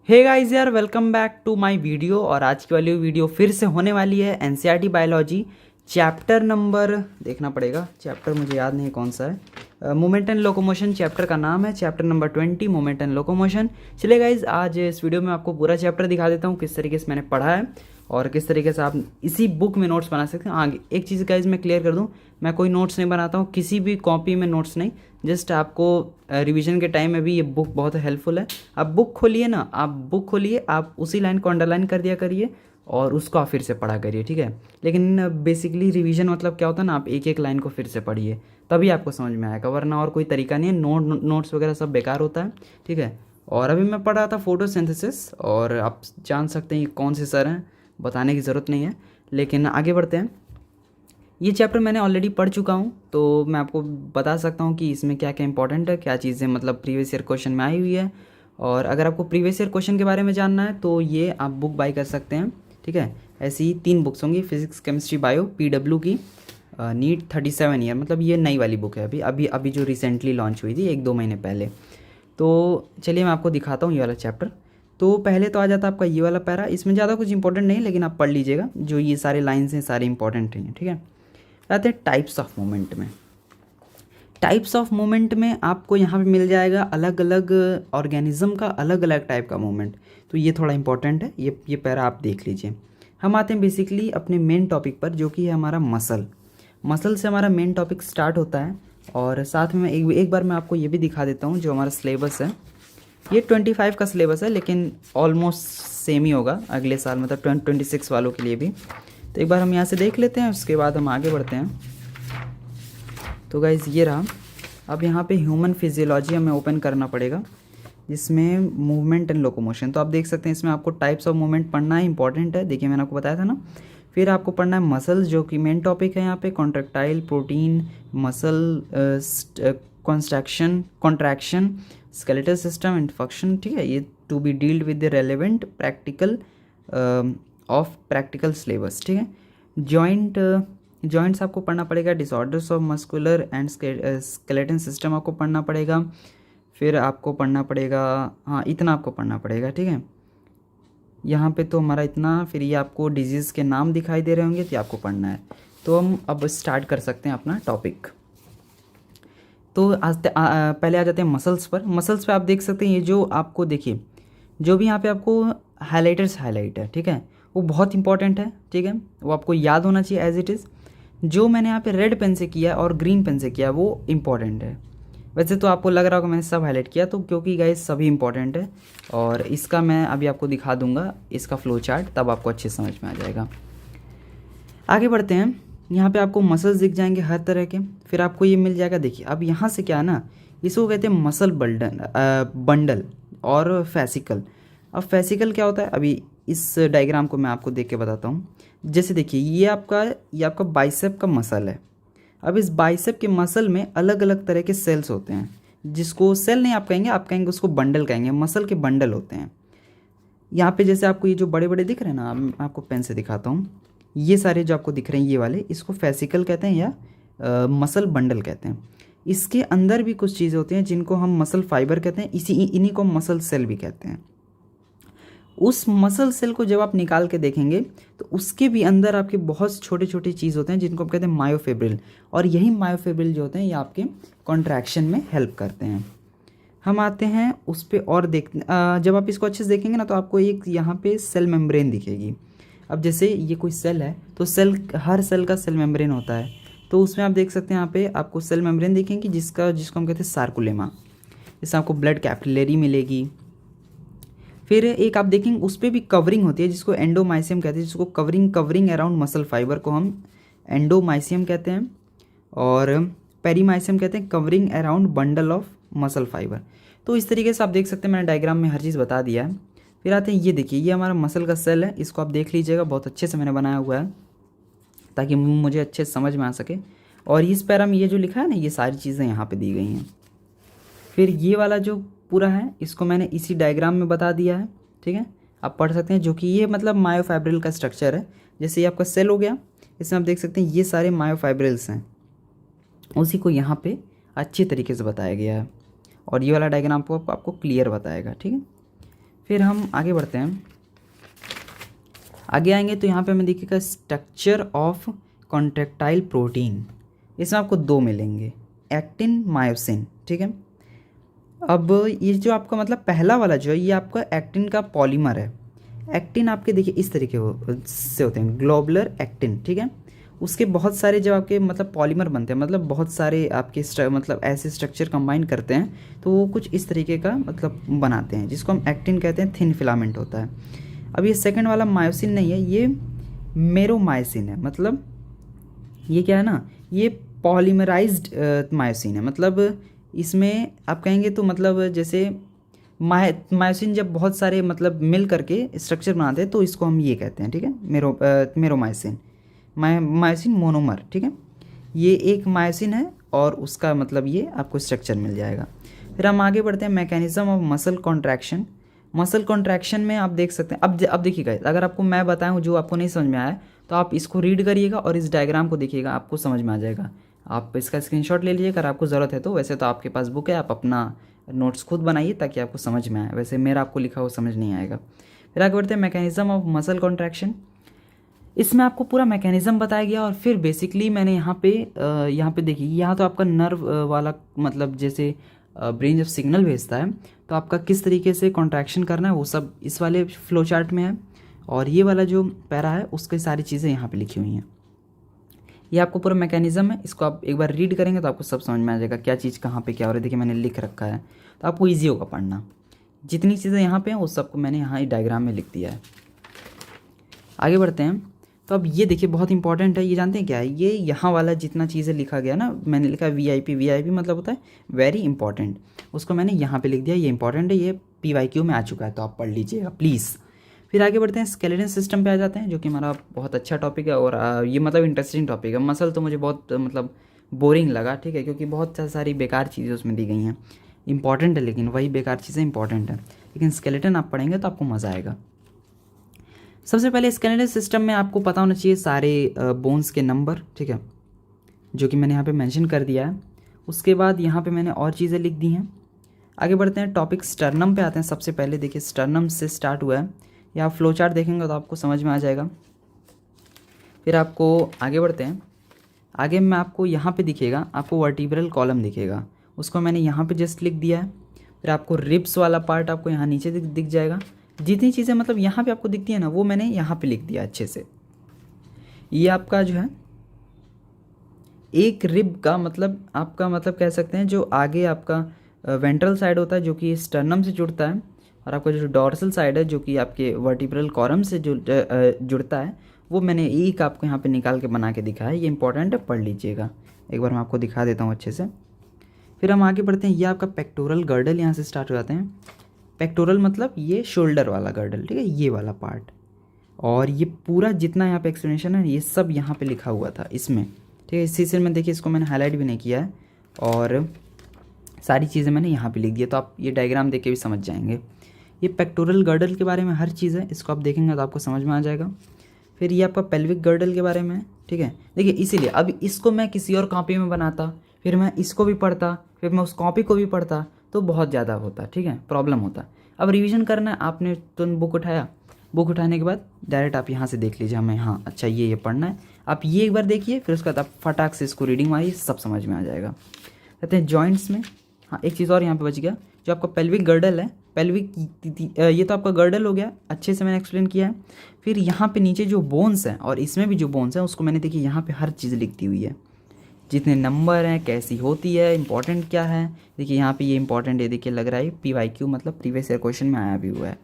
हे guys यार, welcome back to my video. और आज की वाली वीडियो फिर से होने वाली है एनसीईआरटी बायोलॉजी चैप्टर नंबर, देखना पड़ेगा चैप्टर, मुझे याद नहीं कौन सा है। मूवमेंट एंड लोकोमोशन चैप्टर का नाम है, chapter number 20 movement and locomotion. चलिए गाइज, आज इस वीडियो में आपको पूरा चैप्टर दिखा देता हूँ किस तरीके से मैंने पढ़ा है और किस तरीके से आप इसी बुक में नोट्स बना सकते हैं। आगे एक चीज़ गाइज मैं क्लियर कर दूँ, मैं कोई नोट्स नहीं बनाता हूँ, किसी भी कॉपी में नोट्स नहीं, जस्ट आपको रिवीजन के टाइम में भी ये बुक बहुत हेल्पफुल है। आप बुक खोलिए ना, आप बुक खोलिए, आप उसी लाइन को अंडरलाइन कर दिया करिए और उसको आप फिर से पढ़ा करिए, ठीक है। लेकिन बेसिकली रिवीजन मतलब क्या होता है ना, आप एक एक लाइन को फिर से पढ़िए तभी आपको समझ में आएगा, वरना और कोई तरीका नहीं है। नोट्स वगैरह सब बेकार होता है, ठीक है। और अभी मैं पढ़ रहा था फोटोसिंथेसिस, और आप जान सकते हैं ये कौन से सर हैं, बताने की ज़रूरत नहीं है। लेकिन आगे बढ़ते हैं। ये चैप्टर मैंने ऑलरेडी पढ़ चुका हूँ, तो मैं आपको बता सकता हूँ कि इसमें क्या क्या इंपॉर्टेंट है, क्या चीज़ें मतलब प्रीवियस ईयर क्वेश्चन में आई हुई है। और अगर आपको प्रीवियस ईयर क्वेश्चन के बारे में जानना है तो ये आप बुक बाय कर सकते हैं, ठीक है। ऐसी 3 बुक्स होंगी, फिजिक्स केमिस्ट्री बायो PW की, नीट 37 ईयर, मतलब ये नई वाली बुक है अभी अभी अभी जो रिसेंटली लॉन्च हुई थी 1-2 महीने पहले। तो चलिए मैं आपको दिखाता हूँ ये वाला चैप्टर। तो पहले तो आ जाता है आपका ये वाला पैरा, इसमें ज़्यादा कुछ इंपॉर्टेंट नहीं, लेकिन आप पढ़ लीजिएगा, जो ये सारे लाइन्स हैं सारे इंपॉर्टेंट हैं, ठीक है। आते हैं टाइप्स ऑफ मूवमेंट में। टाइप्स ऑफ मूवमेंट में आपको यहाँ पे मिल जाएगा अलग अलग ऑर्गेनिज्म का अलग अलग टाइप का मूवमेंट, तो ये थोड़ा इंपॉर्टेंट है, ये पैरा आप देख लीजिए। हम आते हैं बेसिकली अपने मेन टॉपिक पर, जो कि है हमारा मसल से हमारा मेन टॉपिक स्टार्ट होता है। और साथ में एक बार मैं आपको ये भी दिखा देता हूँ, जो हमारा सिलेबस है ये 25 का सिलेबस है, लेकिन ऑलमोस्ट सेम ही होगा अगले साल, मतलब 2026 वालों के लिए भी। तो एक बार हम यहाँ से देख लेते हैं, उसके बाद हम आगे बढ़ते हैं। तो गाइज़ ये रहा, अब यहाँ पे ह्यूमन फिजियोलॉजी हमें ओपन करना पड़ेगा, जिसमें मूवमेंट एंड लोकोमोशन। तो आप देख सकते हैं इसमें आपको टाइप्स ऑफ मूवमेंट पढ़ना है, इंपॉर्टेंट है, देखिए मैंने आपको बताया था ना। फिर आपको पढ़ना है मसल्स, जो कि मेन टॉपिक है यहाँ पे, contractile, protein, muscle contraction, skeletal system and function, ठीक है। ये to be dealt with the relevant practical of practical syllabus, ठीक है। जॉइंट्स आपको पढ़ना पड़ेगा, disorders of muscular and skeleton system आपको पढ़ना पड़ेगा। फिर आपको पढ़ना पड़ेगा, हाँ इतना आपको पढ़ना पड़ेगा, ठीक है। यहाँ पे तो हमारा इतना, फिर ये आपको डिजीज़ के नाम दिखाई दे रहे होंगे तो आपको पढ़ना है। तो हम अब स्टार्ट कर सकते हैं अपना टॉपिक। तो पहले आ जाते हैं मसल्स पर। मसल्स पे आप देख सकते हैं, ये जो आपको देखिए, जो भी यहाँ पे आपको हाइलाइट है, ठीक है, वो बहुत इंपॉर्टेंट है, ठीक है, वो आपको याद होना चाहिए एज इट इज़। जो मैंने यहाँ पे रेड पेन से किया और ग्रीन पेन से किया वो इम्पॉर्टेंट है। वैसे तो आपको लग रहा होगा मैंने सब हाईलाइट किया, तो क्योंकि गाइस सभी इंपॉर्टेंट है, और इसका मैं अभी आपको दिखा दूंगा इसका फ्लो चार्ट, तब आपको अच्छे समझ में आ जाएगा। आगे बढ़ते हैं। यहाँ पे आपको मसल्स दिख जाएंगे हर तरह के, फिर आपको ये मिल जाएगा, देखिए अब यहाँ से क्या है ना, इसको कहते हैं मसल बंडल और फैसिकल। अब फैसिकल क्या होता है, अभी इस डायग्राम को मैं आपको देख के बताता हूँ। जैसे देखिए ये आपका बाइसेप का मसल है। अब इस बाइसेप के मसल में अलग अलग तरह के सेल्स होते हैं, जिसको सेल नहीं आप कहेंगे उसको बंडल कहेंगे, मसल के बंडल होते हैं। यहाँ पे जैसे आपको ये जो बड़े बड़े दिख रहे हैं ना, मैं आपको पेन से दिखाता हूँ, ये सारे जो आपको दिख रहे हैं ये वाले, इसको फैसिकल कहते हैं या मसल बंडल कहते हैं। इसके अंदर भी कुछ चीज़ें होती हैं जिनको हम मसल फाइबर कहते हैं, इन्हीं को मसल सेल भी कहते हैं। उस मसल सेल को जब आप निकाल के देखेंगे तो उसके भी अंदर आपके बहुत छोटे छोटे चीज़ होते हैं, जिनको आप कहते हैं मायोफिब्रिल, और यही मायोफिब्रिल जो होते हैं ये आपके कॉन्ट्रैक्शन में हेल्प करते हैं। हम आते हैं उस पर और जब आप इसको अच्छे से देखेंगे ना, तो आपको एक यहाँ पे सेल मेम्ब्रेन दिखेगी। अब जैसे ये कोई सेल है, तो हर सेल का सेल मेम्ब्रेन होता है, तो उसमें आप देख सकते हैं यहाँ पे आपको सेल मेम्ब्रेन दिखेंगी, जिसको हम कहते हैं सार्कुलेमा। इससे आपको ब्लड कैपिलरी मिलेगी। फिर एक आप देखेंगे उस पर भी कवरिंग होती है, जिसको एंडोमाइसियम कहते हैं, जिसको कवरिंग अराउंड मसल फाइबर को हम एंडोमाइसियम कहते हैं, और पेरीमाइसियम कहते हैं covering around bundle of muscle fibre. तो इस तरीके से आप देख सकते हैं, मैंने डायग्राम में हर चीज़ बता दिया है। फिर आते हैं, ये देखिए ये हमारा मसल का सेल है, इसको आप देख लीजिएगा, बहुत अच्छे से मैंने बनाया हुआ है ताकि मुझे अच्छे से समझ में आ सके। और इस पैरा में ये जो लिखा है ना, ये सारी चीज़ें यहाँ पे दी गई हैं। फिर ये वाला जो पूरा है, इसको मैंने इसी डायग्राम में बता दिया है, ठीक है, आप पढ़ सकते हैं, जो कि ये मतलब मायोफाइब्रिल का स्ट्रक्चर है। जैसे ये आपका सेल हो गया, इसमें आप देख सकते हैं ये सारे मायोफाइब्रिल्स हैं, उसी को यहाँ पे अच्छे तरीके से बताया गया है, और ये वाला डायग्राम आपको क्लियर बताएगा, ठीक है। फिर हम आगे बढ़ते हैं, आगे आएंगे तो यहाँ पे हमें दिखेगा स्ट्रक्चर ऑफ कॉन्ट्रैक्टाइल प्रोटीन। इसमें आपको दो मिलेंगे, एक्टिन, मायोसिन, ठीक है। अब ये जो आपका मतलब पहला वाला जो है ये आपका एक्टिन का पॉलीमर है। एक्टिन आपके देखिए इस तरीके से होते हैं, ग्लोबुलर एक्टिन, ठीक है। उसके बहुत सारे जब आपके मतलब पॉलीमर बनते हैं, मतलब बहुत सारे आपके मतलब ऐसे स्ट्रक्चर कंबाइन करते हैं तो वो कुछ इस तरीके का मतलब बनाते हैं, जिसको हम एक्टिन कहते हैं, थिन फिलामेंट होता है। अब ये सेकंड वाला मायोसिन नहीं है, ये मेरोमायोसिन है। मतलब ये क्या है ना, ये पॉलीमराइज्ड मायोसिन है। मतलब इसमें आप कहेंगे तो मतलब जैसे मायोसिन जब बहुत सारे मतलब मिल करके स्ट्रक्चर बनाते हैं तो इसको हम ये कहते हैं, ठीक है, मेरोमायोसिन, मायोसिन मोनोमर, ठीक है। ये एक मायोसिन है और उसका मतलब ये आपको स्ट्रक्चर मिल जाएगा। फिर हम आगे बढ़ते हैं, mechanism of muscle contraction. Muscle contraction में आप देख सकते हैं, अब देखिएगा, अगर आपको मैं बताऊं जो आपको नहीं समझ में आया तो आप इसको रीड करिएगा और इस डायग्राम को देखिएगा, आपको समझ में आ जाएगा। आप इसका स्क्रीनशॉट ले लीजिए अगर आपको ज़रूरत है तो। वैसे तो आपके पास बुक है, आप अपना नोट्स खुद बनाइए ताकि आपको समझ में आए, वैसे मेरा आपको लिखा हुआ समझ नहीं आएगा। फिर आगे बढ़ते हैं, मैकेनिज्म ऑफ मसल कॉन्ट्रैक्शन। इसमें आपको पूरा मैकेनिज्म बताया गया और फिर बेसिकली मैंने यहाँ पे देखिए, यहाँ तो आपका नर्व वाला मतलब जैसे ब्रेन जब सिग्नल भेजता है तो आपका किस तरीके से कॉन्ट्रैक्शन करना है वो सब इस वाले फ्लो चार्ट में है, और ये वाला जो पैरा है उसकी सारी चीज़ें यहाँ पे लिखी हुई हैं। ये आपको पूरा मैकेनिज्म है, इसको आप एक बार रीड करेंगे तो आपको सब समझ में आ जाएगा क्या चीज़ कहाँ पे क्या हो रहा है। देखिए मैंने लिख रखा है तो आपको ईजी होगा पढ़ना। जितनी चीज़ें यहाँ पे हैं उस सबको मैंने यहाँ डायग्राम में लिख दिया है। आगे बढ़ते हैं, तो अब ये देखिए बहुत इंपॉर्टेंट है, ये जानते हैं क्या है, ये यहाँ वाला जितना चीज़ें लिखा गया ना, मैंने लिखा VIP, VIP मतलब होता है वेरी इंपॉर्टेंट, उसको मैंने यहाँ पे लिख दिया, ये इंपॉर्टेंट है, ये PYQ में आ चुका है तो आप पढ़ लीजिएगा प्लीज़। फिर आगे बढ़ते हैं, स्केलेटन सिस्टम पे आ जाते हैं, जो कि हमारा बहुत अच्छा टॉपिक है और ये मतलब इंटरेस्टिंग टॉपिक है। मसल तो मुझे बहुत मतलब बोरिंग लगा, ठीक है, क्योंकि बहुत सारी बेकार चीज़ें उसमें दी गई हैं। इंपॉर्टेंट है लेकिन वही बेकार चीज़ें इंपॉर्टेंट है, लेकिन स्केलेटन आप पढ़ेंगे तो आपको मज़ा आएगा। सबसे पहले स्केलेटन सिस्टम में आपको पता होना चाहिए सारे बोन्स के नंबर, ठीक है, जो कि मैंने यहाँ पे मेंशन कर दिया है। उसके बाद यहाँ पे मैंने और चीज़ें लिख दी हैं। आगे बढ़ते हैं, टॉपिक स्टर्नम पे आते हैं। सबसे पहले देखिए स्टर्नम से स्टार्ट हुआ है, या आप फ्लो चार्ट देखेंगे तो आपको समझ में आ जाएगा। फिर आपको आगे बढ़ते हैं, आगे में आपको यहाँ पे दिखेगा, आपको वर्टिब्रल कॉलम दिखेगा, उसको मैंने यहाँ पे जस्ट लिख दिया है। फिर आपको रिब्स वाला पार्ट आपको यहाँ नीचे दिख जाएगा। जितनी चीज़ें मतलब यहाँ पे आपको दिखती है ना वो मैंने यहाँ पे लिख दिया अच्छे से। ये आपका जो है एक रिब का मतलब आपका मतलब कह सकते हैं जो आगे आपका वेंट्रल साइड होता है जो कि स्टर्नम से जुड़ता है, और आपका जो डॉर्सल साइड है जो कि आपके वर्टिब्रल कॉलम से जुड़ता है, वो मैंने एक आपको यहाँ पे निकाल के बना के दिखाया है। ये इंपॉर्टेंट है, पढ़ लीजिएगा। एक बार मैं आपको दिखा देता हूँ अच्छे से। फिर हम आगे बढ़ते हैं, ये आपका पेक्टोरल गर्डल यहाँ से स्टार्ट हो जाते हैं। पेक्टोरल मतलब ये शोल्डर वाला गर्डल, ठीक है, ये वाला पार्ट, और ये पूरा जितना यहाँ पे एक्सप्लेनेशन है ये सब यहाँ पे लिखा हुआ था इसमें, ठीक है। इसी से में देखिए इसको मैंने हाईलाइट भी नहीं किया है और सारी चीज़ें मैंने यहाँ पे लिख दिया, तो आप ये डायग्राम देख के भी समझ जाएंगे। ये पेक्टोरल गर्डल के बारे में हर चीज़ है, इसको आप देखेंगे तो आपको समझ में आ जाएगा। फिर ये आपका पेल्विक गर्डल के बारे में, ठीक है। देखिए इसीलिए अब इसको मैं किसी और कॉपी में बनाता, फिर मैं इसको भी पढ़ता, फिर मैं उस कॉपी को भी पढ़ता तो बहुत ज़्यादा होता, ठीक है, प्रॉब्लम होता। अब रिवीजन करना है, आपने तुरंत बुक उठाया, बुक उठाने के बाद डायरेक्ट आप यहाँ से देख लीजिए हमें, हाँ अच्छा ये पढ़ना है, आप ये एक बार देखिए, फिर उसके बाद आप फटाक से इसको रीडिंग मारिए, सब समझ में आ जाएगा। कहते हैं जॉइंट्स में, हाँ एक चीज़ और यहाँ पे बच गया, जो आपका पेल्विक गर्डल है, पेल्विक ये तो आपका गर्डल हो गया, अच्छे से मैंने एक्सप्लेन किया है। फिर यहाँ पे नीचे जो बोन्स हैं और इसमें भी जो बोन्स हैं उसको मैंने देखिए यहाँ पे हर चीज़ लिखती हुई है, जितने नंबर हैं, कैसी होती है, इंपॉर्टेंट क्या है। देखिए यहाँ पे ये इंपॉर्टेंट है, देखिए लग रहा है PYQ मतलब प्रीवियस ईयर क्वेश्चन में आया भी हुआ है।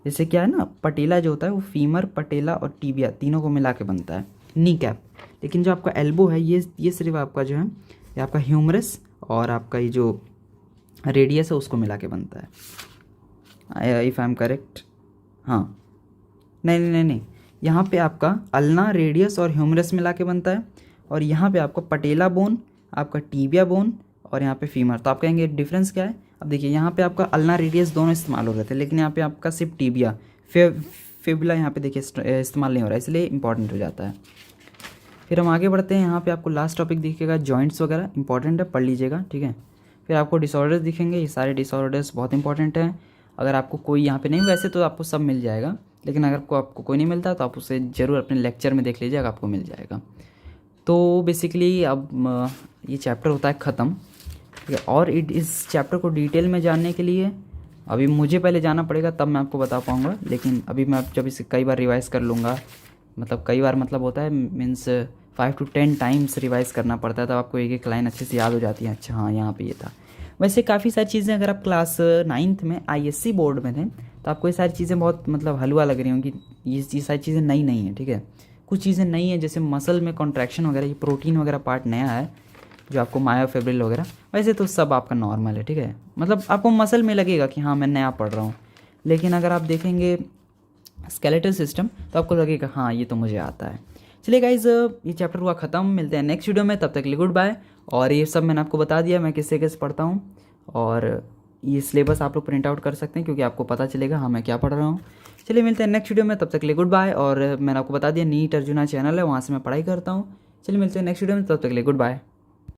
जैसे क्या है ना, पटेला जो होता है वो फीमर, पटेला और टीबिया तीनों को मिला के बनता है, नी कैप। लेकिन जो आपका एल्बो है ये सिर्फ आपका जो है ये आपका ह्यूमरस और आपका ये जो रेडियस है उसको मिला के बनता है, इफ़ आई एम करेक्ट। हाँ नहीं, यहाँ पे आपका अल्ना, रेडियस और ह्यूमरस मिला के बनता है, और यहाँ पे आपका पटेला बोन, आपका टीबिया बोन और यहाँ पे फीमर। तो आप कहेंगे डिफरेंस क्या है। अब देखिए यहाँ पे आपका अल्ना, रेडियस दोनों इस्तेमाल हो रहे थे, लेकिन यहाँ पे आपका सिर्फ टीबिया, फिबुला यहाँ पे देखिए इस्तेमाल नहीं हो रहा है, इसलिए इंपॉर्टेंट हो जाता है। फिर हम आगे बढ़ते हैं, यहाँ पे आपको लास्ट टॉपिक दिखेगा जॉइंट्स वगैरह, इंपॉर्टेंट है, पढ़ लीजिएगा, ठीक है। फिर आपको डिसऑर्डर्स दिखेंगे, ये सारे डिसऑर्डर्स बहुत इंपॉर्टेंट हैं। अगर आपको कोई यहाँ पे नहीं, वैसे तो आपको सब मिल जाएगा, लेकिन अगर आपको कोई नहीं मिलता तो आप उसे ज़रूर अपने लेक्चर में देख लीजिएगा, आपको मिल जाएगा। तो बेसिकली अब ये चैप्टर होता है ख़त्म, ठीक है। और इस चैप्टर को डिटेल में जानने के लिए अभी मुझे पहले जाना पड़ेगा, तब मैं आपको बता पाऊँगा। लेकिन अभी मैं जब इसे कई बार रिवाइज़ कर लूँगा, मतलब कई बार मतलब होता है मीन्स 5 to 10 टाइम्स रिवाइज़ करना पड़ता है, तब आपको एक एक लाइन अच्छे से याद हो जाती है। अच्छा हाँ, यहाँ पे ये था। वैसे काफ़ी सारी चीज़ें, अगर आप क्लास 9th में ISC बोर्ड में थे तो आपको ये सारी चीज़ें बहुत मतलब हलवा लग रही होंगी, ये सारी चीज़ें नई नहीं हैं, ठीक है। कुछ चीज़ें नई हैं, जैसे मसल में कॉन्ट्रैक्शन वगैरह, ये प्रोटीन वगैरह पार्ट नया है जो आपको मायोफिब्रिल वगैरह। वैसे तो सब आपका नॉर्मल है, ठीक है। मतलब आपको मसल में लगेगा कि हाँ मैं नया पढ़ रहा हूँ, लेकिन अगर आप देखेंगे स्केलेटल सिस्टम तो आपको लगेगा हाँ ये तो मुझे आता है। चलिए गाइज, ये चैप्टर हुआ ख़त्म, मिलते हैं नेक्स्ट वीडियो में, तब तक के लिए गुड बाय। और ये सब मैंने आपको बता दिया मैं किससे किस पढ़ता हूँ, और ये सिलेबस आप लोग प्रिंट आउट कर सकते हैं क्योंकि आपको पता चलेगा हाँ मैं क्या पढ़ रहा हूँ। चलिए मिलते हैं नेक्स्ट वीडियो में, तब तक के लिए गुड बाय। और मैंने आपको बता दिया नीट अर्जुना चैनल है, वहाँ से मैं पढ़ाई करता हूँ। चलिए मिलते हैं नेक्स्ट वीडियो में, तब तक के लिए गुड बाय।